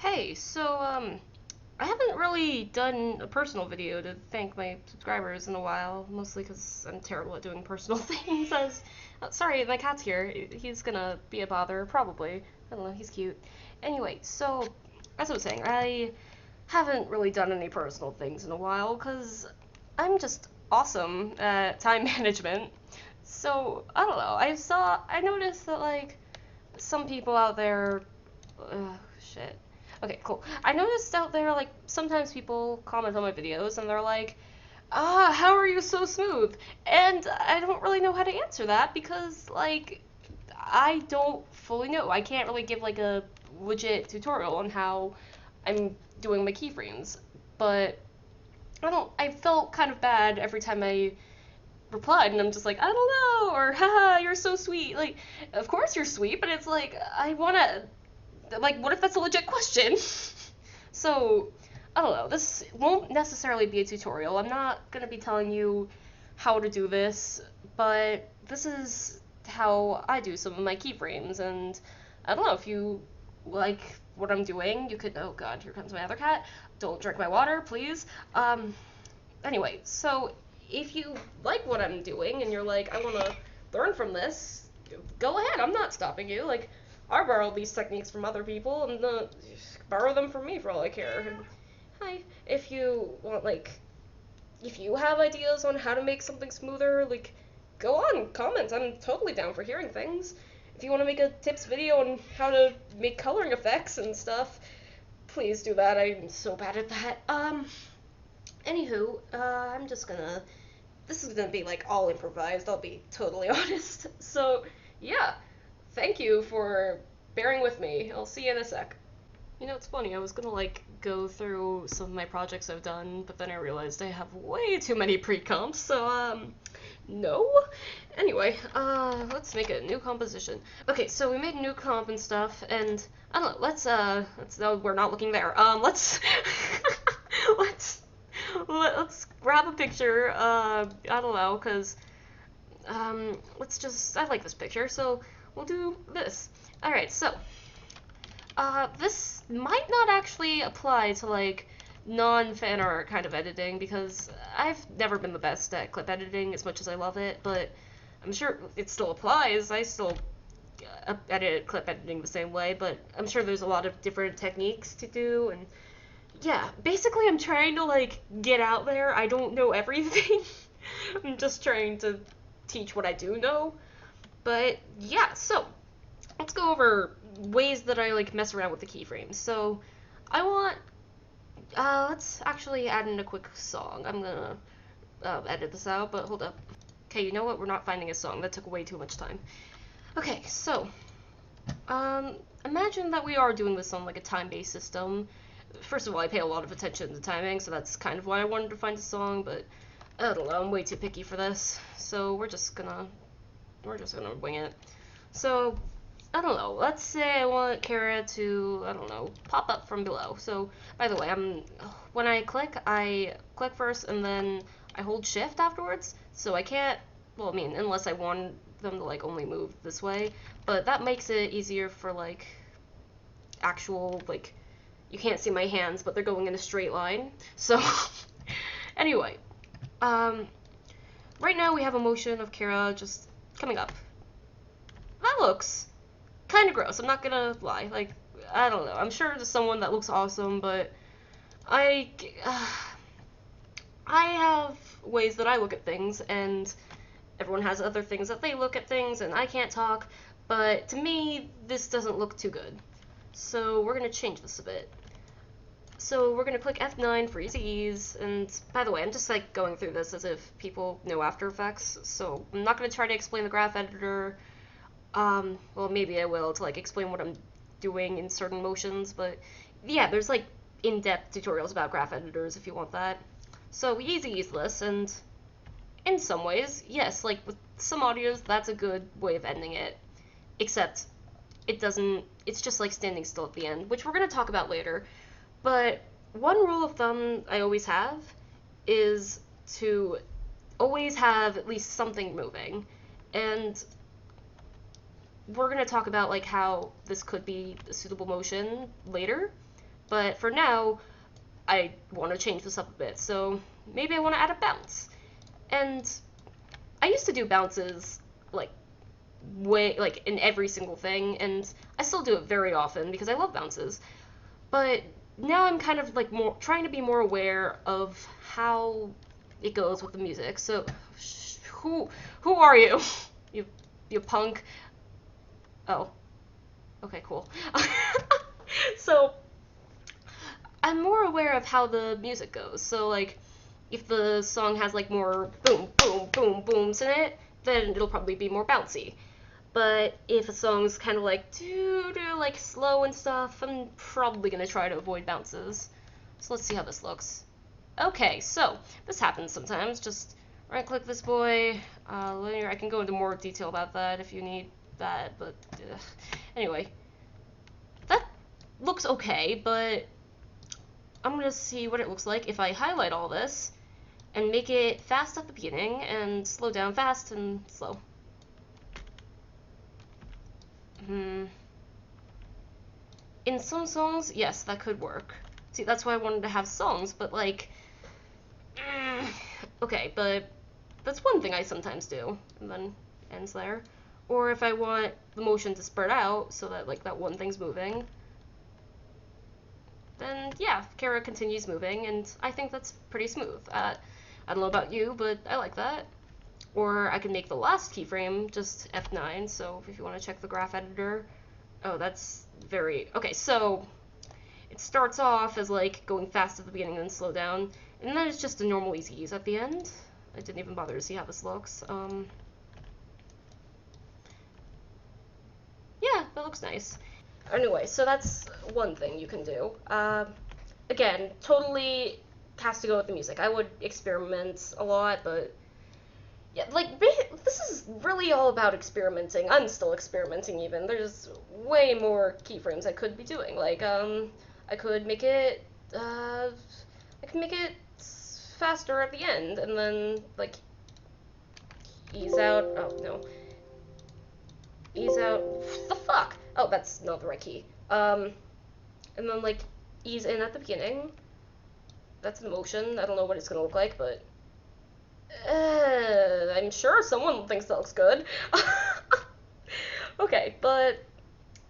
Hey, I haven't really done a personal video to thank my subscribers in a while, mostly because I'm terrible at doing personal things. Sorry, my cat's here. He's gonna be a bother, probably. I don't know, he's cute. Anyway, as I was saying, I haven't really done any personal things in a while, because I'm just awesome at time management. I don't know, I noticed that, some people out there, shit. Okay, cool. I noticed out there, sometimes people comment on my videos and they're like, how are you so smooth? And I don't really know how to answer that because, I don't fully know. I can't really give, a legit tutorial on how I'm doing my keyframes. But I felt kind of bad every time I replied, and I'm just like, I don't know, or haha, you're so sweet. Like, of course you're sweet, but it's like, I wanna, what if that's a legit question? So, I don't know. This won't necessarily be a tutorial. I'm not gonna be telling you how to do this, but this is how I do some of my keyframes, and I don't know if you like what I'm doing. You could. Oh God, here comes my other cat. Don't drink my water, please. Anyway, so if you like what I'm doing and you're like, I want to learn from this, go ahead. I'm not stopping you. Like, I borrow these techniques from other people and borrow them from me for all I care. And hi, if you want, if you have ideas on how to make something smoother, go on, comment. I'm totally down for hearing things. If you want to make a tips video on how to make coloring effects and stuff, please do that. I'm so bad at that. Anywho, I'm just gonna. This is gonna be all improvised. I'll be totally honest. So, yeah, thank you for bearing with me. I'll see you in a sec. You know, it's funny. I was gonna go through some of my projects I've done, but then I realized I have way too many pre-comps. No. Anyway, let's make a new composition. Okay, so we made a new comp and stuff, and I don't know. Let's. No, we're not looking there. Let's. let's let's grab a picture. I don't know, cause let's just. I like this picture, so we'll do this. All right, so this might not actually apply to non-fan art kind of editing because I've never been the best at clip editing as much as I love it, but I'm sure it still applies. I still edit clip editing the same way, but I'm sure there's a lot of different techniques to do, and yeah, basically I'm trying to get out there. I don't know everything. I'm just trying to teach what I do know. But yeah, so let's go over ways that I mess around with the keyframes. So I want let's actually add in a quick song. I'm gonna edit this out, but hold up. Okay, you know what? We're not finding a song. That took way too much time. Okay, so imagine that we are doing this on a time-based system. First of all, I pay a lot of attention to timing, so that's kind of why I wanted to find a song, but I don't know, I'm way too picky for this. So we're just gonna wing it. So I don't know, let's say I want Kara to, I don't know, pop up from below. So by the way, when I click first and then I hold shift afterwards, so I can't, well, I mean, unless I want them to only move this way, but that makes it easier for actual you can't see my hands, but they're going in a straight line. So, anyway, right now we have a motion of Kara just coming up. That looks kind of gross, I'm not gonna lie. I don't know. I'm sure there's someone that looks awesome, but I have ways that I look at things, and everyone has other things that they look at things, and I can't talk, but to me, this doesn't look too good. So we're gonna change this a bit. So we're gonna click F9 for easy ease, and by the way, I'm just going through this as if people know After Effects, so I'm not gonna try to explain the graph editor. Well, maybe I will to explain what I'm doing in certain motions, but yeah, there's in-depth tutorials about graph editors if you want that. So we easy ease this, and in some ways, yes, with some audios, that's a good way of ending it, except it's just standing still at the end, which we're gonna talk about later. But one rule of thumb I always have is to always have at least something moving, and we're going to talk about how this could be a suitable motion later, But for now, I want to change this up a bit, so maybe I want to add a bounce. And I used to do bounces, like, in every single thing, and I still do it very often because I love bounces. But now I'm kind of, like, more trying to be more aware of how it goes with the music. So, who are you? You punk. Oh. Okay, cool. So, I'm more aware of how the music goes. So, like, if the song has, like, more boom, boom, boom, booms in it, then it'll probably be more bouncy. But if a song's kind of like, like, slow and stuff, I'm probably gonna try to avoid bounces. So let's see how this looks. Okay, so, this happens sometimes. Just right-click this boy. Linear, I can go into more detail about that if you need that, but, anyway. That looks okay, but I'm gonna see what it looks like if I highlight all this and make it fast at the beginning and slow down fast and slow. In some songs, yes, that could work. See, that's why I wanted to have songs, but like, okay, but that's one thing I sometimes do, and then ends there. Or if I want the motion to spread out so that like that one thing's moving, then yeah, Kara continues moving, and I think that's pretty smooth. I don't know about you, but I like that. Or I can make the last keyframe just F9, so if you want to check the graph editor. Oh, that's very... Okay, so it starts off as like going fast at the beginning and then slow down, and then it's just a normal easy ease at the end. I didn't even bother to see how this looks. Yeah, that looks nice. Anyway, so that's one thing you can do. Again, totally has to go with the music. I would experiment a lot, but yeah, like, this is really all about experimenting. I'm still experimenting even. There's way more keyframes I could be doing. Like, I could make it, I could make it faster at the end, and then, like, ease out, oh, no. Ease out, what the fuck? Oh, that's not the right key. And then, like, ease in at the beginning. That's the motion. I don't know what it's gonna look like, but I'm sure someone thinks that looks good. Okay, but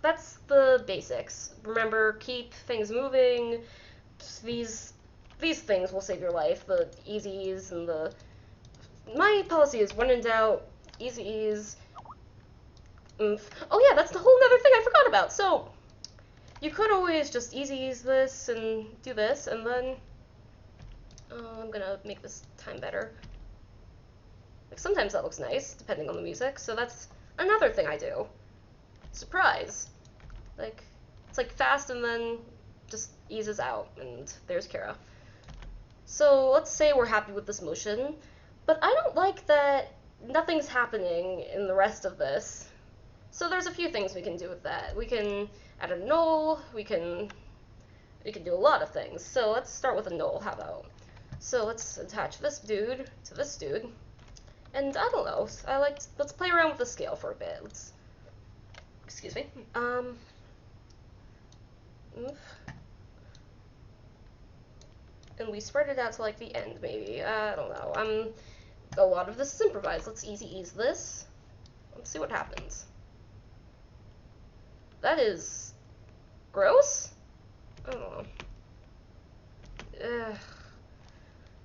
that's the basics. Remember, keep things moving. These things will save your life. The easy ease and the... My policy is when in doubt, easy ease. Oomph. Oh yeah, that's the whole other thing I forgot about. So, you could always just easy ease this and do this, and then... I'm gonna make this time better. Like, sometimes that looks nice, depending on the music, so that's another thing I do. Surprise! Like, it's like fast and then just eases out, and there's Kara. So let's say we're happy with this motion, but I don't like that nothing's happening in the rest of this. So there's a few things we can do with that. We can add a null, we can do a lot of things. So let's start with a null, how about? So let's attach this dude to this dude. And I don't know, let's play around with the scale for a bit. Excuse me. And we spread it out to like the end, maybe. I don't know. A lot of this is improvised. Let's easy ease this. Let's see what happens. That is gross? I don't know.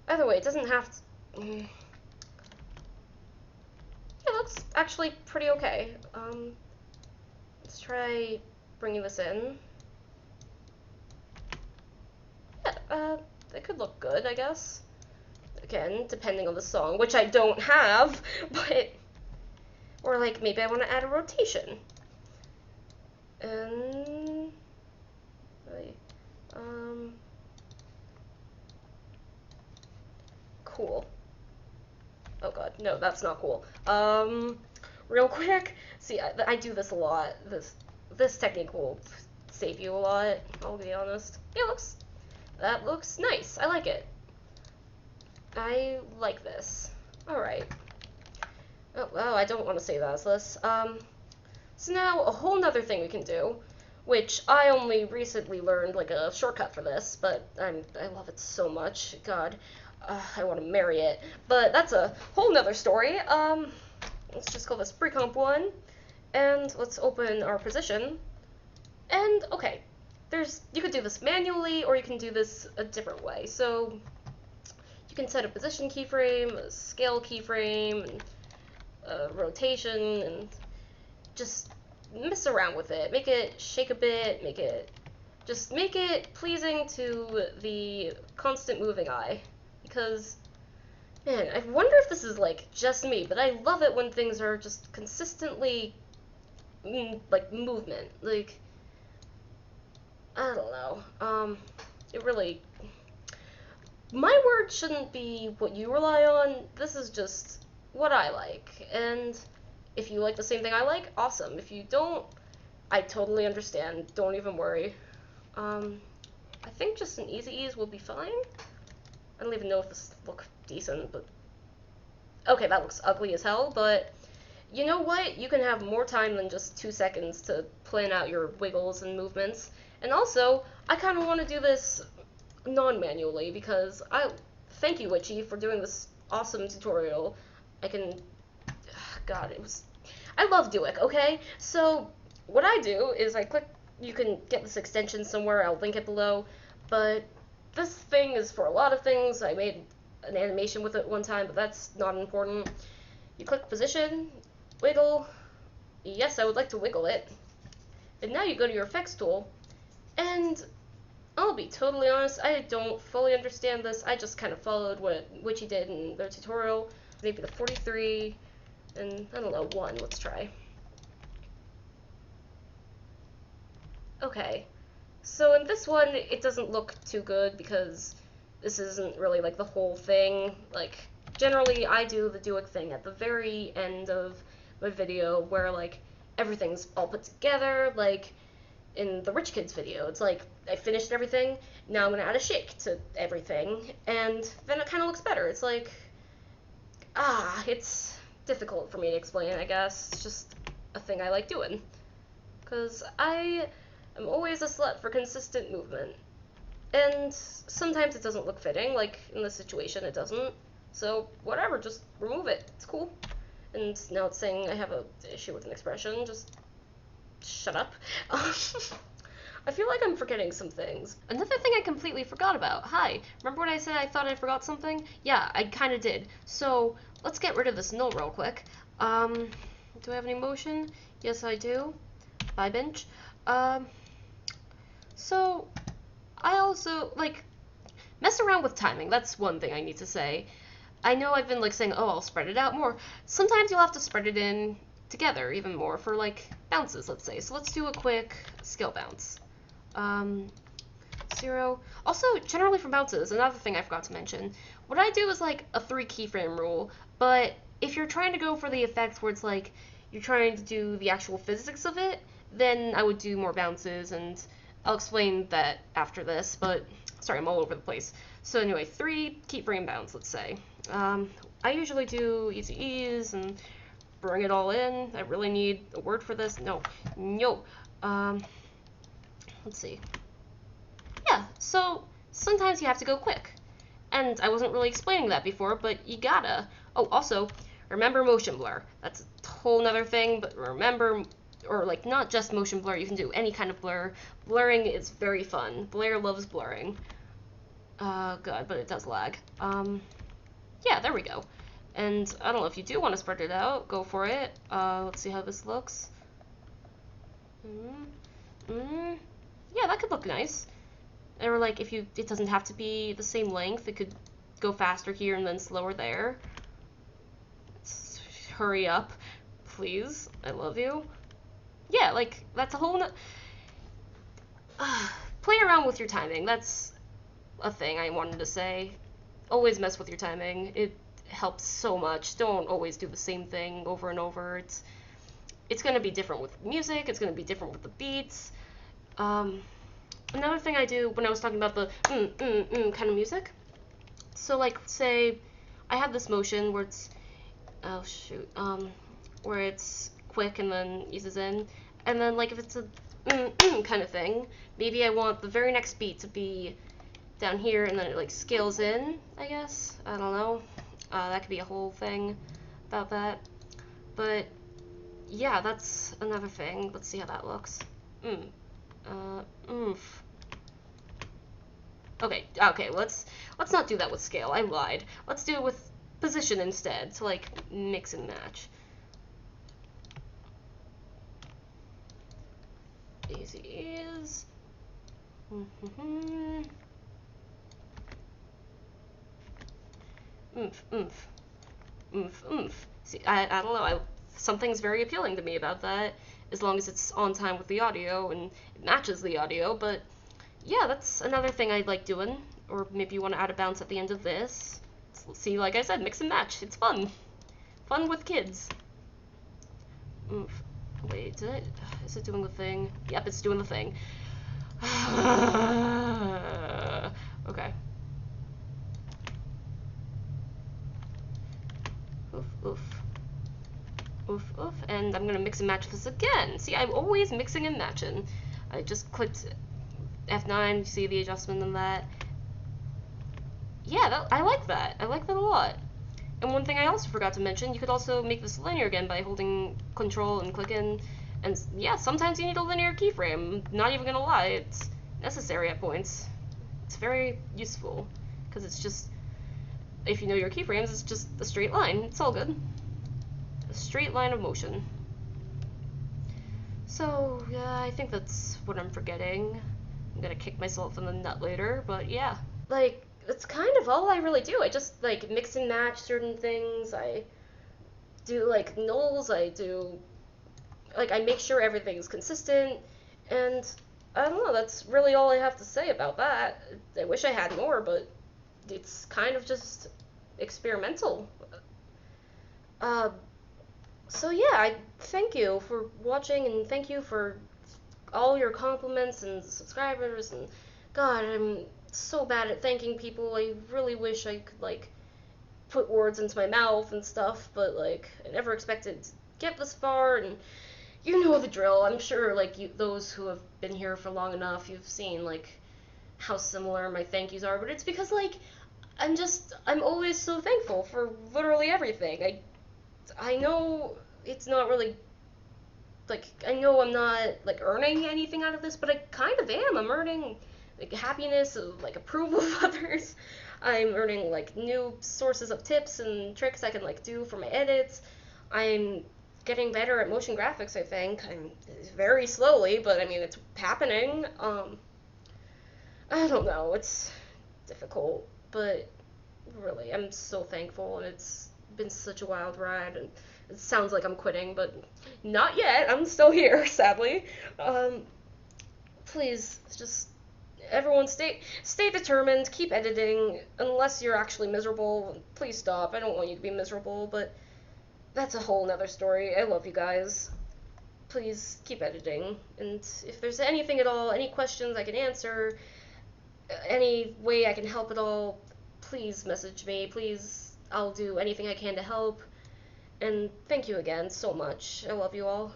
Either way, it doesn't have to... It looks actually pretty okay. Let's try bringing this in. Yeah, it could look good, I guess. Again, depending on the song, which I don't have, but... Or, like, maybe I want to add a rotation. And... Cool. Oh god, no, that's not cool. Real quick, see, I do this a lot. This technique will save you a lot, I'll be honest. That looks nice. I like it. I like this. Alright. Oh, well, I don't want to save as this. So now, a whole nother thing we can do. which I only recently learned like a shortcut for this, but I love it so much. God, I want to marry it. But that's a whole nother story. Let's just call this pre-comp 1, and let's open our position. And okay, you could do this manually, or you can do this a different way. So you can set a position keyframe, a scale keyframe, and a rotation, and just mess around with it. Make it shake a bit, make it pleasing to the constant moving eye. Because, man, I wonder if this is like just me, but I love it when things are just consistently like movement. Like, I don't know. It really, my word shouldn't be what you rely on. This is just what I like. And if you like the same thing I like, awesome. If you don't, I totally understand. Don't even worry. I think just an easy ease will be fine. I don't even know if this looks decent, but okay, that looks ugly as hell, but you know what? You can have more time than just 2 seconds to plan out your wiggles and movements. And also, I kind of want to do this non-manually because thank you, Witchy, for doing this awesome tutorial. God, I love Duick, okay? So, what I do is I click, you can get this extension somewhere, I'll link it below, but this thing is for a lot of things. I made an animation with it one time, but that's not important. You click position, wiggle, yes, I would like to wiggle it, and now you go to your effects tool, and I'll be totally honest, I don't fully understand this. I just kind of followed what Witchy did in their tutorial, maybe the 43, and I don't know, 1, let's try. Okay, so in this one, it doesn't look too good because this isn't really like the whole thing. Like, generally I do the Duick thing at the very end of my video where like everything's all put together, like in the Rich Kids video. It's like, I finished everything, now I'm gonna add a shake to everything, and then it kind of looks better. It's like, it's difficult for me to explain, I guess. It's just a thing I like doing. Because I'm always a slut for consistent movement. And sometimes it doesn't look fitting, like in this situation it doesn't. So whatever, just remove it. It's cool. And now it's saying I have an issue with an expression. Just shut up. I feel like I'm forgetting some things. Another thing I completely forgot about. Hi, remember when I said I thought I forgot something? Yeah, I kind of did. So let's get rid of this null real quick. Do I have any motion? Yes, I do. Bye, bench. So I also, like, mess around with timing. That's one thing I need to say. I know I've been, like, saying, oh, I'll spread it out more. Sometimes you'll have to spread it in together even more for, like, bounces, let's say. So let's do a quick scale bounce. 0. Also, generally for bounces, another thing I forgot to mention, what I do is, like, a 3 keyframe rule, but if you're trying to go for the effect where it's, like, you're trying to do the actual physics of it, then I would do more bounces, and I'll explain that after this, but sorry, I'm all over the place. So anyway, 3 keyframe bounce, let's say. I usually do easy ease and bring it all in. I really need a word for this. No. Let's see. Yeah, so sometimes you have to go quick. And I wasn't really explaining that before, but you gotta. Oh, also, remember motion blur. That's a whole nother thing, but remember, or like not just motion blur, you can do any kind of blur. Blurring is very fun. Blair loves blurring. God, but it does lag. Yeah, there we go. And I don't know if you do want to spread it out, go for it. Let's see how this looks. Yeah, that could look nice. Or like if it doesn't have to be the same length, it could go faster here and then slower there. Hurry up, please. I love you. Yeah, like that's a whole play around with your timing. That's a thing I wanted to say. Always mess with your timing. It helps so much. Don't always do the same thing over and over. It's going to be different with music. It's going to be different with the beats. Another thing I do when I was talking about the kind of music. So like say I have this motion where it's where it's quick and then eases in, and then like if it's a kind of thing. Maybe I want the very next beat to be down here and then it like scales in, I guess. I don't know. That could be a whole thing about that. But yeah, that's another thing. Let's see how that looks. Oomph. Okay, let's not do that with scale. I lied. Let's do it with position instead, to like mix and match. Easy is. Oomph, oomph, oomph, oomph. See, I don't know. Something's very appealing to me about that, as long as it's on time with the audio and it matches the audio. But yeah, that's another thing I like doing. Or maybe you want to add a bounce at the end of this. See, like I said, mix and match. It's fun. Fun with kids. Oomph. Wait, is it doing the thing? Yep, it's doing the thing. Okay. Oof, oof. Oof, oof. And I'm gonna mix and match this again. See, I'm always mixing and matching. I just clicked F9, you see the adjustment in that. Yeah, I like that. I like that a lot. And one thing I also forgot to mention, you could also make this linear again by holding Control and clicking. And yeah, sometimes you need a linear keyframe. Not even gonna lie, it's necessary at points. It's very useful, because it's just, if you know your keyframes, it's just a straight line. It's all good. A straight line of motion. So, yeah, I think that's what I'm forgetting. I'm gonna kick myself in the nut later, but yeah. Like, that's kind of all I really do. I just, like, mix and match certain things. I do, like, nulls. I make sure everything's consistent. And, I don't know, that's really all I have to say about that. I wish I had more, but it's kind of just experimental. So yeah, I thank you for watching, and thank you for all your compliments and subscribers, and God, I'm so bad at thanking people. I really wish I could, like, put words into my mouth and stuff, but, like, I never expected to get this far, and you know the drill. I'm sure, like, those who have been here for long enough, you've seen, like, how similar my thank yous are, but it's because, like, I'm always so thankful for literally everything. I know it's not really, like, I know I'm not, like, earning anything out of this, but I kind of am. I'm earning, like, happiness, like, approval of others. I'm earning, like, new sources of tips and tricks I can, like, do for my edits. I'm getting better at motion graphics, I think. I'm very slowly, but I mean, it's happening. I don't know. It's difficult, but really, I'm so thankful, and it's been such a wild ride, and it sounds like I'm quitting, but not yet. I'm still here, sadly. Please, just everyone stay determined, keep editing. Unless you're actually miserable, please stop. I don't want you to be miserable, but that's a whole nother story. I love you guys. Please keep editing, and if there's anything at all, any questions I can answer, any way I can help at all, please message me. Please, I'll do anything I can to help. And thank you again so much. I love you all.